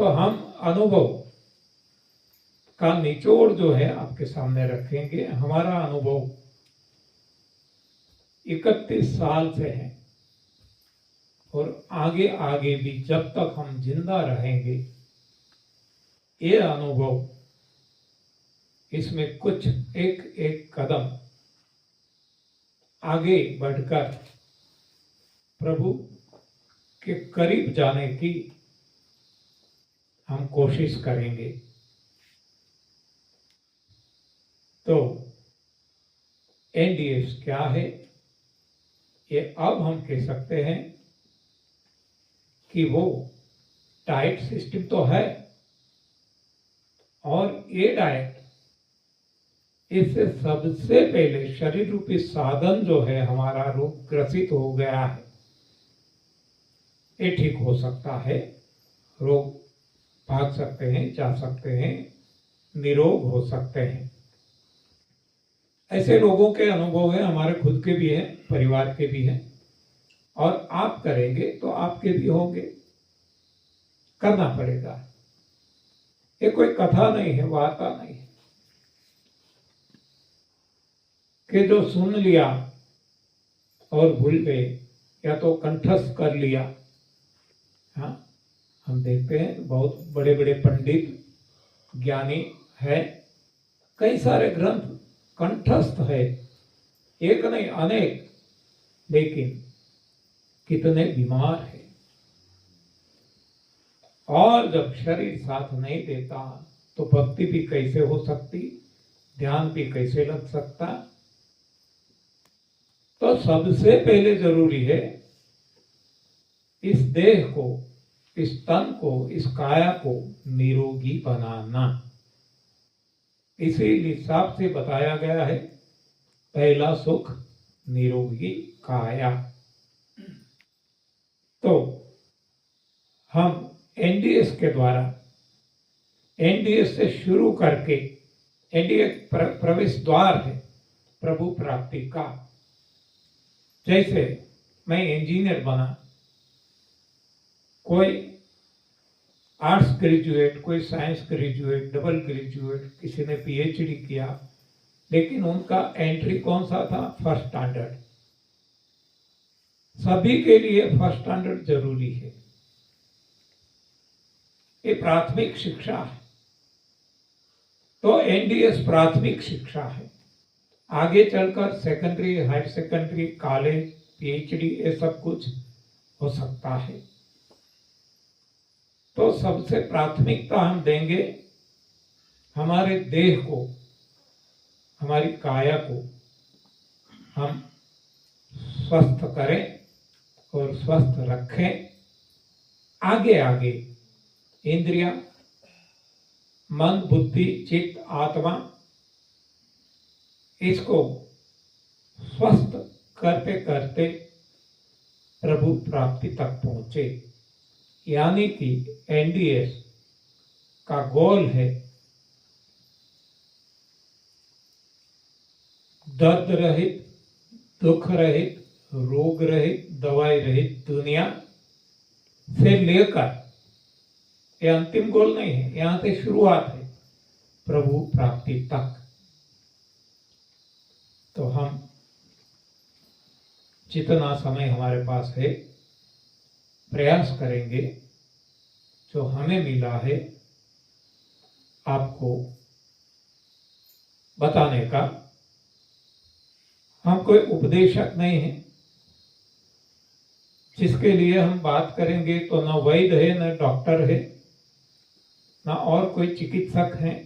तो हम अनुभव का निचोड़ जो है आपके सामने रखेंगे। हमारा अनुभव 31 साल से है और आगे आगे भी जब तक हम जिंदा रहेंगे ये अनुभव, इसमें कुछ एक एक कदम आगे बढ़कर प्रभु के करीब जाने की हम कोशिश करेंगे। तो एनडीएस क्या है, ये अब हम कह सकते हैं कि वो डाइट सिस्टम तो है, और ये डाइट इससे सबसे पहले शरीर रूपी साधन जो है हमारा रोग ग्रसित हो गया है, ये ठीक हो सकता है। रोग भाग सकते हैं, जा सकते हैं, निरोग हो सकते हैं। ऐसे लोगों के अनुभव है, हमारे खुद के भी हैं, परिवार के भी हैं, और आप करेंगे तो आपके भी होंगे। करना पड़ेगा, ये कोई कथा नहीं है, वार्ता नहीं है कि जो सुन लिया और भूल गए या तो कंठस्थ कर लिया। हाँ, हम देखते हैं बहुत बड़े बड़े पंडित ज्ञानी है, कई सारे ग्रंथ कंठस्थ है, एक नहीं अनेक, लेकिन कितने बीमार है। और जब शरीर साथ नहीं देता तो भक्ति भी कैसे हो सकती, ध्यान भी कैसे लग सकता। तो सबसे पहले जरूरी है इस देह को, इस तन को, इस काया को निरोगी बनाना। इसी हिसाब से बताया गया है, पहला सुख निरोगी काया। तो हम एनडीएस के द्वारा, एनडीएस से शुरू करके, एनडीएस प्रवेश द्वार है प्रभु प्राप्ति का। जैसे मैं इंजीनियर बना, कोई आर्ट्स ग्रेजुएट, कोई साइंस ग्रेजुएट, डबल ग्रेजुएट, किसी ने पीएचडी किया, लेकिन उनका एंट्री कौन सा था, फर्स्ट स्टैंडर्ड। सभी के लिए फर्स्ट स्टैंडर्ड जरूरी है, ये प्राथमिक शिक्षा है। तो एनडीएस प्राथमिक शिक्षा है, आगे चलकर secondary, higher secondary, college, PhD, ये सब कुछ हो सकता है। तो सबसे प्राथमिकता हम देंगे हमारे देह को, हमारी काया को हम स्वस्थ करें और स्वस्थ रखें। आगे आगे इंद्रिया, मन, बुद्धि, चित्त, आत्मा, इसको स्वस्थ करते करते प्रभु प्राप्ति तक पहुंचे। यानी कि एनडीएस का गोल है दर्द रहित, दुख रहित, रोग रहित, दवाई रहित दुनिया से लेकर, ये अंतिम गोल नहीं है, यहां से शुरुआत है प्रभु प्राप्ति तक। तो हम जितना समय हमारे पास है प्रयास करेंगे जो हमें मिला है आपको बताने का। हम कोई उपदेशक नहीं है, जिसके लिए हम बात करेंगे तो न वैद्य है, न डॉक्टर है, न और कोई चिकित्सक है,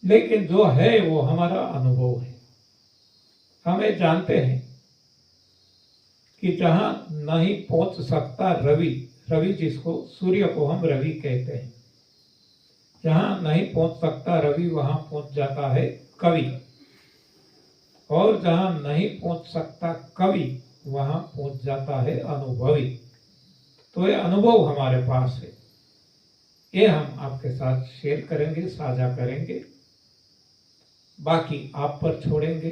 लेकिन जो है वो हमारा अनुभव है। हमें जानते हैं कि जहां नहीं पहुंच सकता रवि, रवि जिसको, सूर्य को हम रवि कहते हैं, जहां नहीं पहुंच सकता रवि वहां पहुंच जाता है कवि, और जहां नहीं पहुंच सकता कवि वहां पहुंच जाता है अनुभवी। तो ये अनुभव हमारे पास है, ये हम आपके साथ शेयर करेंगे, साझा करेंगे, बाकी आप पर छोड़ेंगे।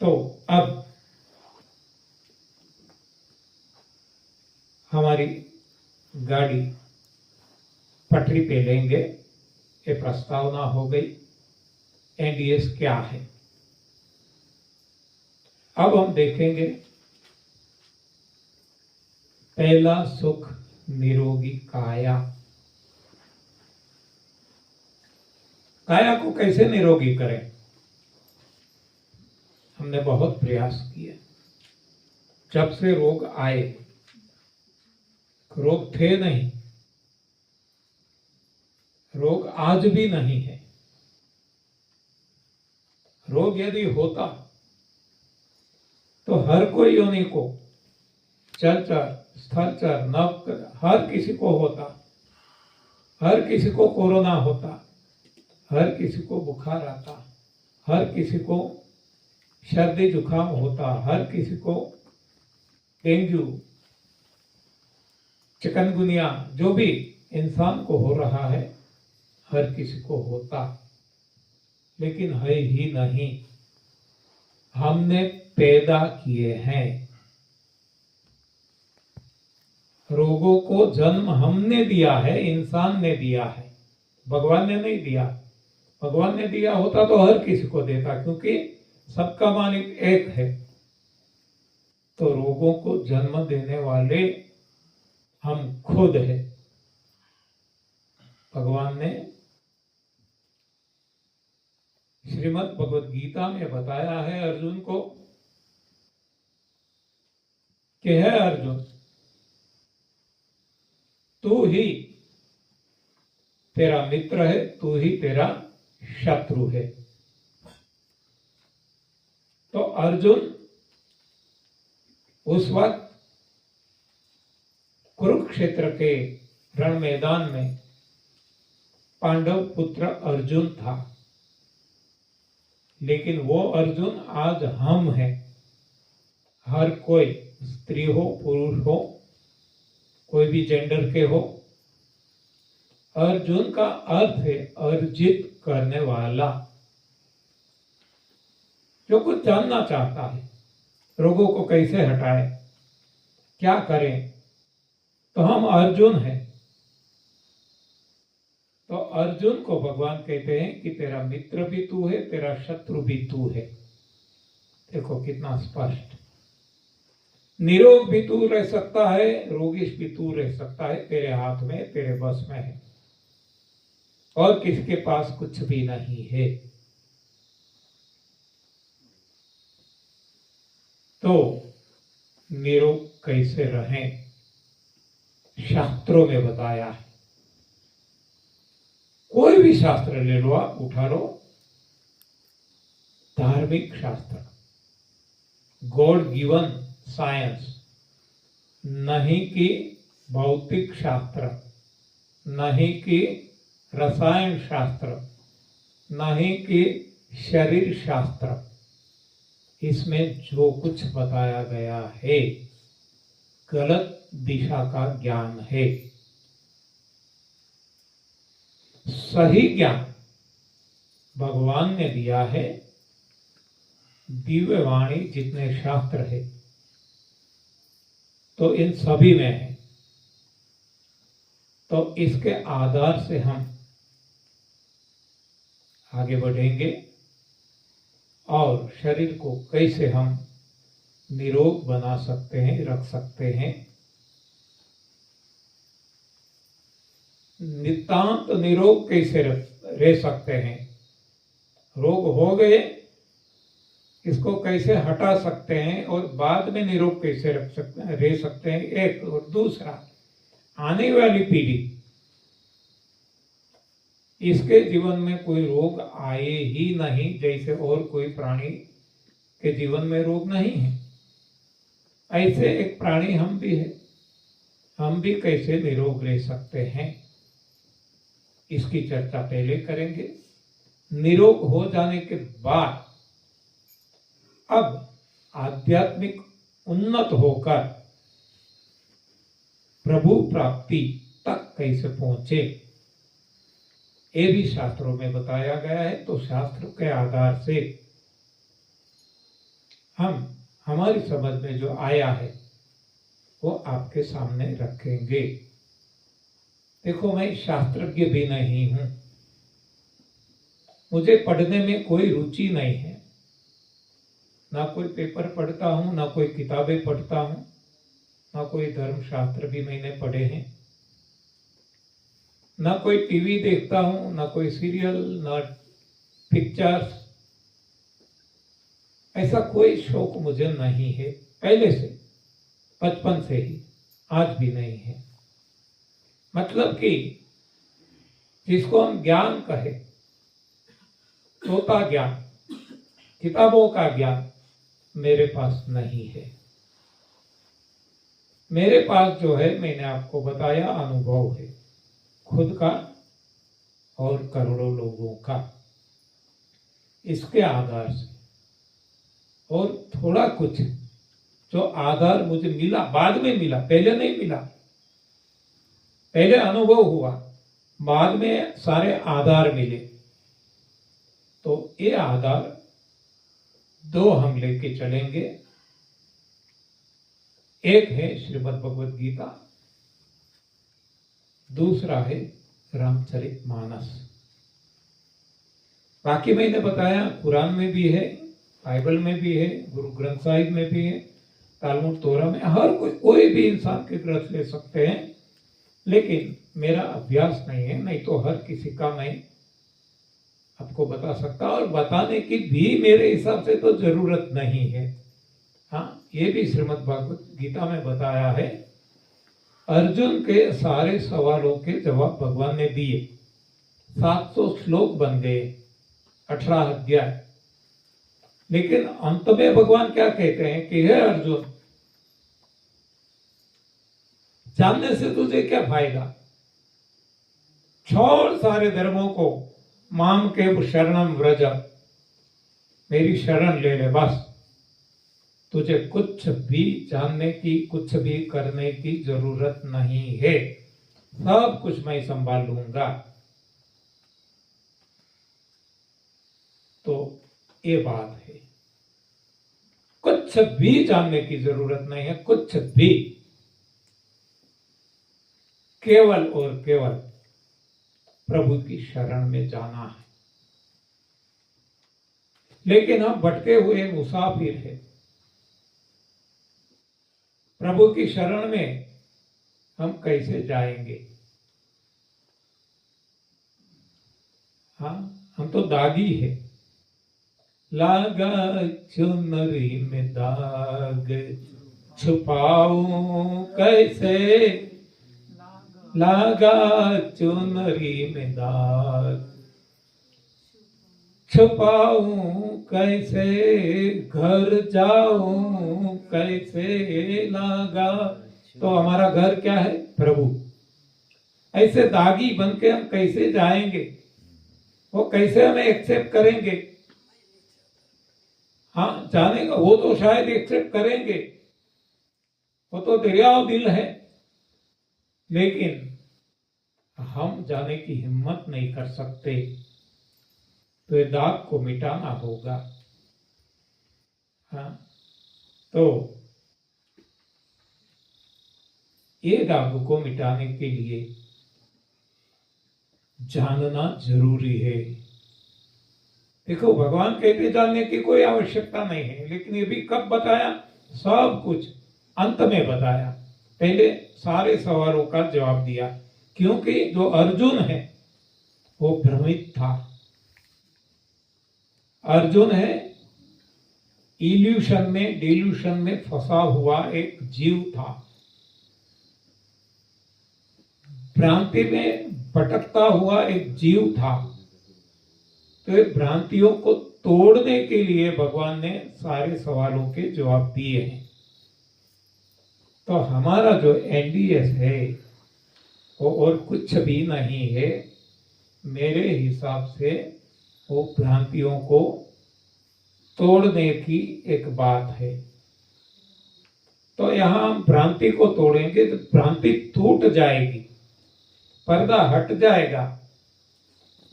तो अब हमारी गाड़ी पटरी पे लेंगे, ये प्रस्तावना हो गई। एनडीएस क्या है? अब हम देखेंगे पहला सुख निरोगी काया। काया को कैसे निरोगी करें? हमने बहुत प्रयास किए। जब से रोग आए, रोग थे नहीं, रोग आज भी नहीं है। रोग यदि होता तो हर कोई योनि को, चरचर, स्थलचर, नवकर, हर किसी को होता। हर किसी को कोरोना होता, हर किसी को बुखार आता, हर किसी को सर्दी जुकाम होता, हर किसी को डेंगू, चिकनगुनिया, जो भी इंसान को हो रहा है हर किसी को होता। लेकिन है ही नहीं, हमने पैदा किए हैं। रोगों को जन्म हमने दिया है, इंसान ने दिया है, भगवान ने नहीं दिया। भगवान ने दिया होता तो हर किसी को देता, क्योंकि सबका मालिक एक है। तो रोगों को जन्म देने वाले हम खुद हैं। भगवान ने श्रीमद् भगवद गीता में बताया है अर्जुन को कि है अर्जुन, तू ही तेरा मित्र है, तू ही तेरा शत्रु है। तो अर्जुन उस वक्त कुरुक्षेत्र के रण मैदान में पांडव पुत्र अर्जुन था। लेकिन वो अर्जुन आज हम हैं। हर कोई, स्त्री हो पुरुष हो, कोई भी जेंडर के हो, अर्जुन का अर्थ है अर्जित करने वाला, जो कुछ जानना चाहता है। रोगों को कैसे हटाए, क्या करें, तो हम अर्जुन हैं। तो अर्जुन को भगवान कहते हैं कि तेरा मित्र भी तू है, तेरा शत्रु भी तू है। देखो कितना स्पष्ट। निरोग भी तू रह सकता है, रोगिश भी तू रह सकता है। तेरे हाथ में, तेरे बस में है, और किसके पास कुछ भी नहीं है। तो निरोग कैसे रहें, शास्त्रों में बताया है। कोई भी शास्त्र ले लो, आप उठा लो, धार्मिक शास्त्र, गॉड गिवन साइंस, नहीं कि भौतिक शास्त्र, नहीं कि रसायन शास्त्र, नहीं कि शरीर शास्त्र। इसमें जो कुछ बताया गया है गलत दिशा का ज्ञान है। सही ज्ञान भगवान ने दिया है। दिव्य वाणी जितने शास्त्र है तो इन सभी में है। तो इसके आधार से हम आगे बढ़ेंगे और शरीर को कैसे हम निरोग बना सकते हैं, रख सकते हैं। नितांत निरोग कैसे रह सकते हैं, रोग हो गए इसको कैसे हटा सकते हैं, और बाद में निरोग कैसे रह सकते हैं। एक, और दूसरा, आने वाली पीढ़ी, इसके जीवन में कोई रोग आए ही नहीं, जैसे और कोई प्राणी के जीवन में रोग नहीं है, ऐसे एक प्राणी हम भी है। हम भी कैसे निरोग रह सकते हैं, इसकी चर्चा पहले करेंगे। निरोग हो जाने के बाद अब आध्यात्मिक उन्नत होकर प्रभु प्राप्ति तक कैसे पहुंचे, ये भी शास्त्रों में बताया गया है। तो शास्त्र के आधार से हम, हमारी समझ में जो आया है वो आपके सामने रखेंगे। देखो, मैं शास्त्रज्ञ भी नहीं हूं, मुझे पढ़ने में कोई रुचि नहीं है, ना कोई पेपर पढ़ता हूं, ना कोई किताबें पढ़ता हूं, ना कोई धर्मशास्त्र भी मैंने पढ़े हैं, ना कोई टीवी देखता हूं, ना कोई सीरियल, ना पिक्चर्स। ऐसा कोई शौक मुझे नहीं है, पहले से, बचपन से ही, आज भी नहीं है। मतलब कि जिसको हम ज्ञान कहे, तोता ज्ञान, किताबों का ज्ञान मेरे पास नहीं है। मेरे पास जो है, मैंने आपको बताया, अनुभव है, खुद का और करोड़ों लोगों का। इसके आधार से और थोड़ा कुछ जो आधार मुझे मिला, बाद में मिला, पहले नहीं मिला। पहले अनुभव हुआ, बाद में सारे आधार मिले। तो ये आधार दो हम लेके चलेंगे। एक है श्रीमद् भगवद गीता, दूसरा है रामचरितमानस। बाकी मैंने बताया, कुरान में भी है, बाइबल में भी है, गुरु ग्रंथ साहिब में भी है, तालमुड तोरा में, हर कोई भी इंसान के ग्रंथ ले सकते हैं। लेकिन मेरा अभ्यास नहीं है, नहीं तो हर किसी का मैं आपको बता सकता, और बताने की भी मेरे हिसाब से तो जरूरत नहीं है। हाँ, ये भी श्रीमद् भागवत गीता में बताया है। अर्जुन के सारे सवालों के जवाब भगवान ने दिए। 700 श्लोक बन गए, 18 अध्याय। लेकिन अंत में भगवान क्या कहते हैं कि हे अर्जुन, जानने से तुझे क्या फायदा, छोड़ सारे धर्मों को, माम के शरणम व्रज, मेरी शरण ले ले, बस तुझे कुछ भी जानने की, कुछ भी करने की जरूरत नहीं है, सब कुछ मैं संभाल लूंगा। तो ये बात है, कुछ भी जानने की जरूरत नहीं है, कुछ भी, केवल और केवल प्रभु की शरण में जाना है। लेकिन हम भटके हुए मुसाफिर हैं। प्रभु की शरण में हम कैसे जाएंगे? हाँ, हम तो दागी है। लागा चुनरी में दाग, छुपाऊं कैसे, लागा चुनरी में दाग, छुपाऊं कैसे, घर जाऊं कैसे, लागा। तो हमारा घर क्या है? प्रभु। ऐसे दागी बन के हम कैसे जाएंगे? वो कैसे हमें एक्सेप्ट करेंगे? हाँ, जाने का वो तो शायद एक्सेप्ट करेंगे, वो तो दरियाव दिल है, लेकिन हम जाने की हिम्मत नहीं कर सकते। तो ये दाग को मिटाना होगा। हाँ, तो ये दाग को मिटाने के लिए जानना जरूरी है। देखो, भगवान कहते जानने की कोई आवश्यकता नहीं है, लेकिन ये भी कब बताया? सब कुछ अंत में बताया। पहले सारे सवालों का जवाब दिया, क्योंकि जो अर्जुन है वो भ्रमित था। अर्जुन है इल्यूशन में, डिल्यूशन में फंसा हुआ एक जीव था, भ्रांति में भटकता हुआ एक जीव था। तो भ्रांतियों को तोड़ने के लिए भगवान ने सारे सवालों के जवाब दिए हैं। तो हमारा जो एनडीएस है वो और कुछ भी नहीं है। मेरे हिसाब से वो भ्रांतियों को तोड़ने की एक बात है। तो यहां हम भ्रांति को तोड़ेंगे तो भ्रांति टूट जाएगी, पर्दा हट जाएगा,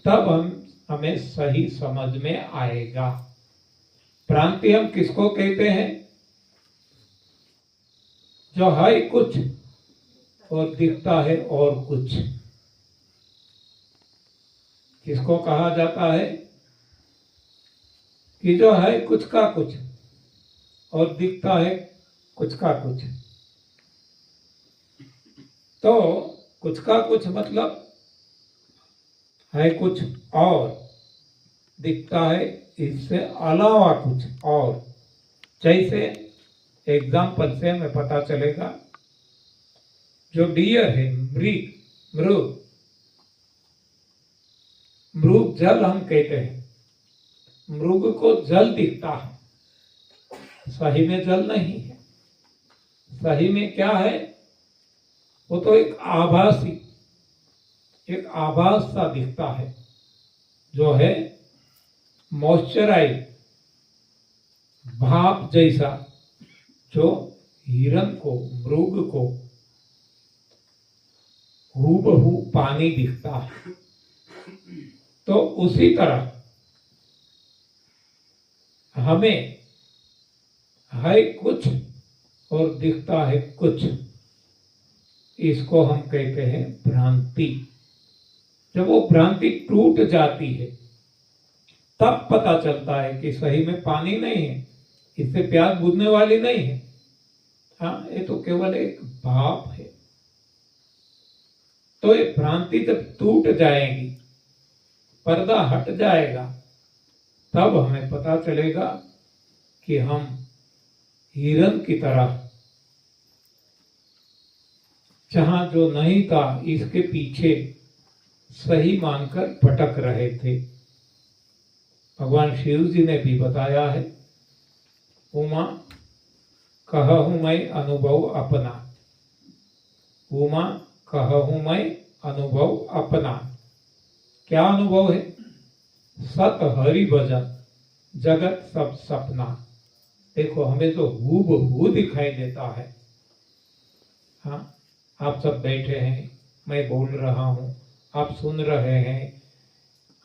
तब हमें सही समझ में आएगा। भ्रांति हम किसको कहते हैं? जो है कुछ और दिखता है और कुछ। किसको कहा जाता है कि जो है कुछ का कुछ और दिखता है कुछ का कुछ। तो कुछ का कुछ मतलब है कुछ और दिखता है इससे अलावा कुछ और। जैसे एग्जाम्पल से हमें पता चलेगा, जो डियर है, मृग मृग मृग जल हम कहते हैं। मृग को जल दिखता है, सही में जल नहीं है। सही में क्या है? वो तो एक आभास सा दिखता है, जो है मॉइस्चराइज भाप जैसा, जो हिरन को, मृग को हूबहू पानी दिखता है। तो उसी तरह हमें है कुछ और दिखता है कुछ। इसको हम कहते हैं भ्रांति। जब वो भ्रांति टूट जाती है तब पता चलता है कि सही में पानी नहीं है, इससे प्यास बुझने वाली नहीं है। हाँ, ये तो केवल एक भाप है। तो ये भ्रांति जब टूट जाएगी, पर्दा हट जाएगा, तब हमें पता चलेगा कि हम हिरन की तरह जहां जो नहीं था इसके पीछे सही मानकर भटक रहे थे। भगवान शिव जी ने भी बताया है, उमा कहूं मैं अनुभव अपना, उमा कहूं मैं अनुभव अपना। क्या अनुभव है? सत हरि भजन जगत सब सपना। देखो, हमें जो हूबहू दिखाई देता है, हाँ, आप सब बैठे हैं, मैं बोल रहा हूँ, आप सुन रहे हैं।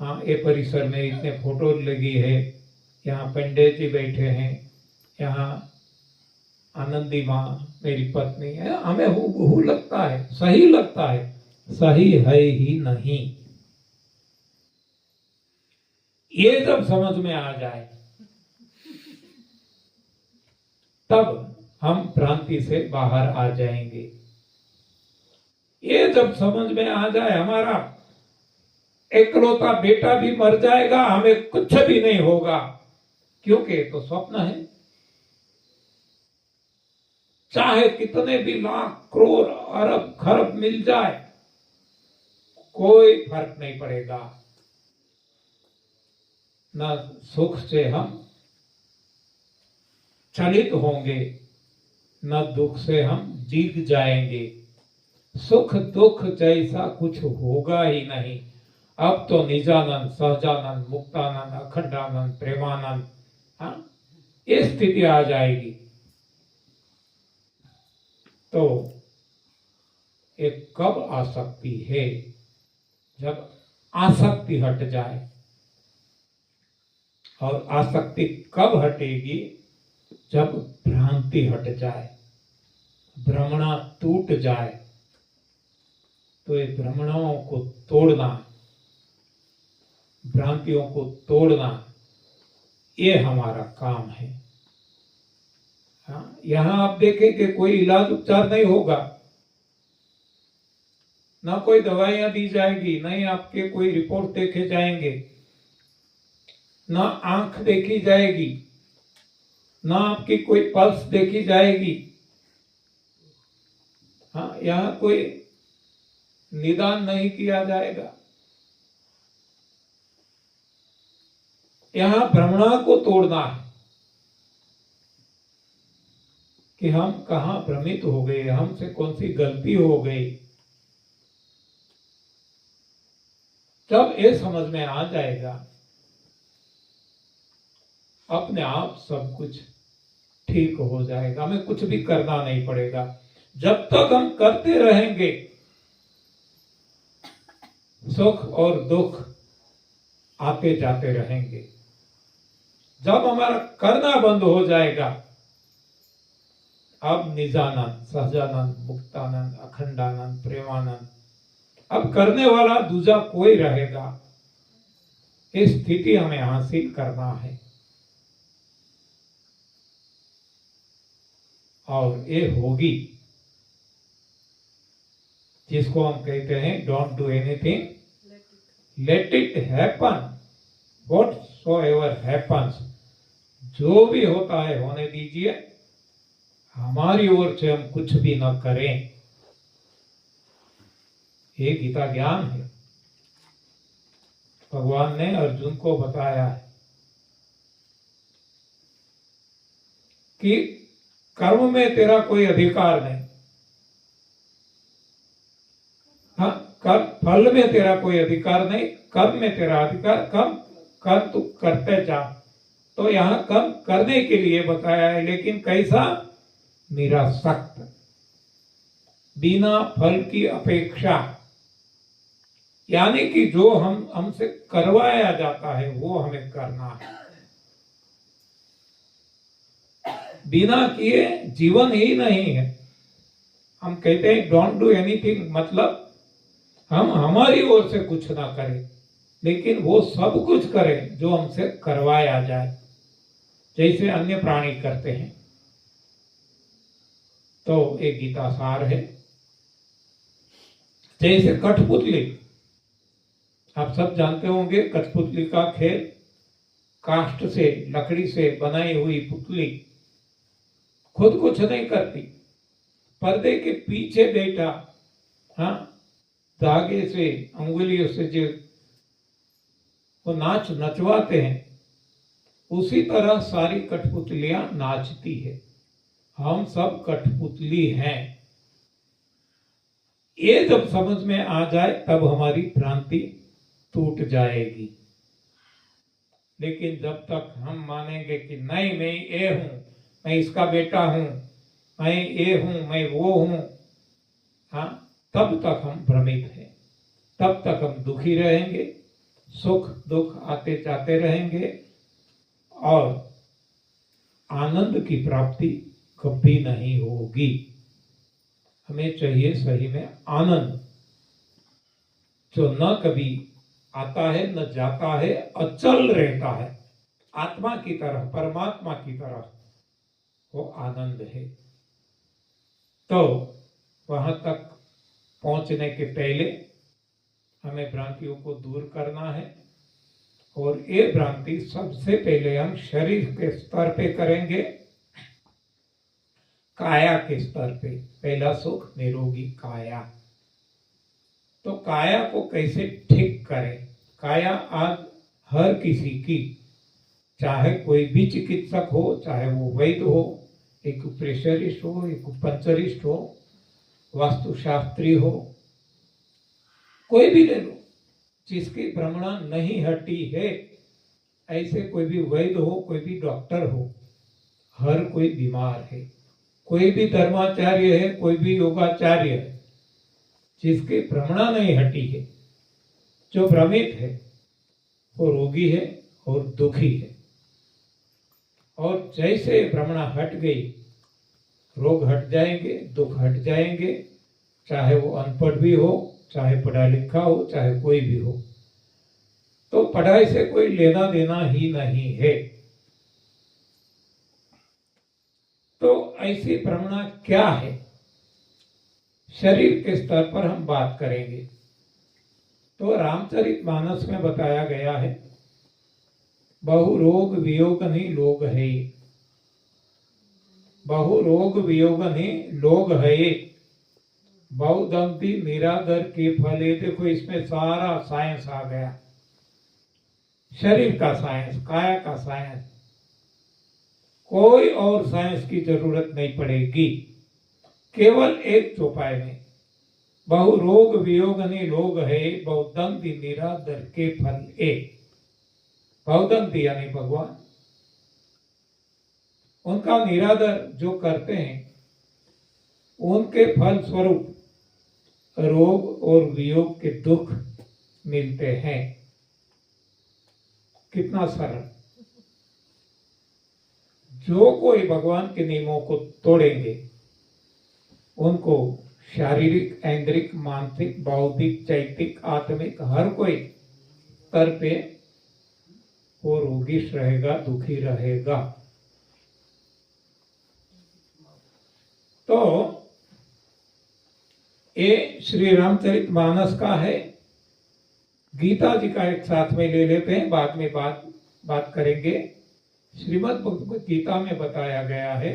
हाँ, ये परिसर में इतने फोटो लगी है, यहाँ पंडित जी बैठे हैं, यहाँ आनंदी माँ मेरी पत्नी है। हमें हूबहू लगता है, सही लगता है, सही है ही नहीं। ये जब समझ में आ जाए तब हम भ्रांति से बाहर आ जाएंगे। ये जब समझ में आ जाए, हमारा एकलौता बेटा भी मर जाएगा, हमें कुछ भी नहीं होगा, क्योंकि तो स्वप्न है। चाहे कितने भी लाख करोड़ अरब खरब मिल जाए, कोई फर्क नहीं पड़ेगा। न सुख से हम चलित होंगे, न दुख से हम डिग जाएंगे। सुख दुख जैसा कुछ होगा ही नहीं। अब तो निजानंद, सहजानंद, मुक्तानंद, अखंडानंद, प्रेमानंद, हाँ, ये स्थिति आ जाएगी। तो एक कब आ सकती है? जब आसक्ति हट जाए। और आसक्ति कब हटेगी? जब भ्रांति हट जाए, भ्रमणा टूट जाए। तो ये भ्रमणाओं को तोड़ना, भ्रांतियों को तोड़ना, ये हमारा काम है। हाँ, यहां आप देखें कि कोई इलाज उपचार नहीं होगा, ना कोई दवाइयां दी जाएगी, नहीं आपके कोई रिपोर्ट देखे जाएंगे, ना आंख देखी जाएगी, ना आपकी कोई पल्स देखी जाएगी। हाँ, यहां कोई निदान नहीं किया जाएगा। यहां भ्रमणा को तोड़ना है कि हम कहां भ्रमित हो गए, हमसे कौन सी गलती हो गई। जब ये समझ में आ जाएगा, अपने आप सब कुछ ठीक हो जाएगा। हमें कुछ भी करना नहीं पड़ेगा। जब तक हम करते रहेंगे, सुख और दुख आते जाते रहेंगे। जब हमारा करना बंद हो जाएगा, अब निजानंद, सहजानंद, मुक्तानंद, अखंडानंद, प्रेमानंद, अब करने वाला दूसरा कोई रहेगा, ये स्थिति हमें हासिल करना है। और ये होगी, जिसको हम कहते हैं don't do anything, let it happen, whatsoever happens, जो भी होता है होने दीजिए, हमारी ओर से हम कुछ भी न करें। ये गीता ज्ञान है, भगवान ने अर्जुन को बताया है कि कर्म में तेरा कोई अधिकार नहीं, हाँ, कर्म फल में तेरा कोई अधिकार नहीं, कर्म में तेरा अधिकार, कर्म तू करते जा। तो यहाँ कर्म करने के लिए बताया है, लेकिन कैसा? निरासक्त, बिना फल की अपेक्षा, यानी कि जो हमसे करवाया जाता है वो हमें करना है। बिना किए जीवन ही नहीं है। हम कहते हैं डोंट डू एनीथिंग, मतलब हम हमारी ओर से कुछ ना करें, लेकिन वो सब कुछ करें जो हमसे करवाया जाए, जैसे अन्य प्राणी करते हैं। तो एक गीता सार है। जैसे कठपुतली, आप सब जानते होंगे, कठपुतली का खेल, काष्ठ से, लकड़ी से बनाई हुई पुतली खुद कुछ नहीं करती, पर्दे के पीछे बैठा, हाँ, धागे से, अंगुलियों से जो वो नाच नचवाते हैं, उसी तरह सारी कठपुतलियां नाचती है। हम सब कठपुतली हैं। ये जब समझ में आ जाए तब हमारी भ्रांति टूट जाएगी। लेकिन जब तक हम मानेंगे कि नहीं, मैं ये हूं, मैं इसका बेटा हूं, मैं ये हूं, मैं वो हूं, हाँ, तब तक हम भ्रमित हैं, तब तक हम दुखी रहेंगे, सुख दुख आते जाते रहेंगे, और आनंद की प्राप्ति कभी नहीं होगी। हमें चाहिए सही में आनंद, जो न कभी आता है न जाता है, अचल रहता है, आत्मा की तरह, परमात्मा की तरह, वो आनंद है। तो वहां तक पहुंचने के पहले हमें भ्रांतियों को दूर करना है, और ये भ्रांति सबसे पहले हम शरीर के स्तर पे करेंगे, काया के स्तर पे। पहला सुख निरोगी काया। तो काया को कैसे ठीक करें? काया आज हर किसी की, चाहे कोई भी चिकित्सक हो, चाहे वो वैद्य हो, एक प्रेशरिस्ट हो, एक पंचरिस्ट हो, वास्तुशास्त्री हो, कोई भी ले लो, जिसकी भ्रमणा नहीं हटी है, ऐसे कोई भी वैद्य हो, कोई भी डॉक्टर हो, हर कोई बीमार है। कोई भी धर्माचार्य है, कोई भी योगाचार्य है, जिसकी भ्रमणा नहीं हटी है, जो भ्रमित है, वो रोगी है और दुखी है। और जैसे भ्रमणा हट गई, रोग हट जाएंगे, दुख हट जाएंगे, चाहे वो अनपढ़ भी हो, चाहे पढ़ा लिखा हो, चाहे कोई भी हो। तो पढ़ाई से कोई लेना देना ही नहीं है। तो ऐसी भ्रमणा क्या है? शरीर के स्तर पर हम बात करेंगे। तो रामचरितमानस में बताया गया है, बहु रोग वियोगनि लोग है, बहु रोग वियोगनि लोग है, बहुदंती निरादर के फले। देखो, इसमें सारा साइंस आ गया, शरीर का साइंस, काया का साइंस, कोई और साइंस की जरूरत नहीं पड़ेगी। केवल एक चौपाई में, बहु रोग वियोगनि लोग है, बहुदंती निरादर के फल ए। बहुदंती यानी भगवान, उनका निरादर जो करते हैं, उनके फल स्वरूप रोग और वियोग के दुख मिलते हैं। कितना सरल। जो कोई भगवान के नियमों को तोड़ेंगे, उनको शारीरिक, ऐन्द्रिक, मानसिक, बौद्धिक, चैतिक, आत्मिक हर कोई स्तर पे वो रोगिश रहेगा, दुखी रहेगा। तो ये श्री रामचरितमानस का है। गीता जी का एक साथ में ले लेते हैं, बाद में बात करेंगे। श्रीमद् भगवद गीता में बताया गया है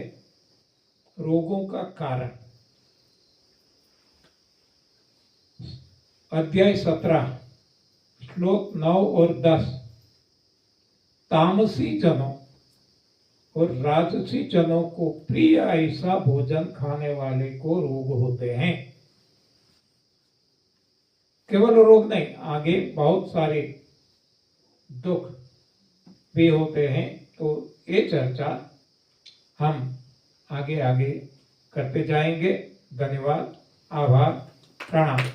रोगों का कारण। अध्याय 17 श्लोक 9 और 10, तामसी जनों और राजसी जनों को प्रिय ऐसा भोजन खाने वाले को रोग होते हैं। केवल रोग नहीं, आगे बहुत सारे दुख भी होते हैं। तो ये चर्चा हम आगे करते जाएंगे। धन्यवाद, आभार, प्रणाम।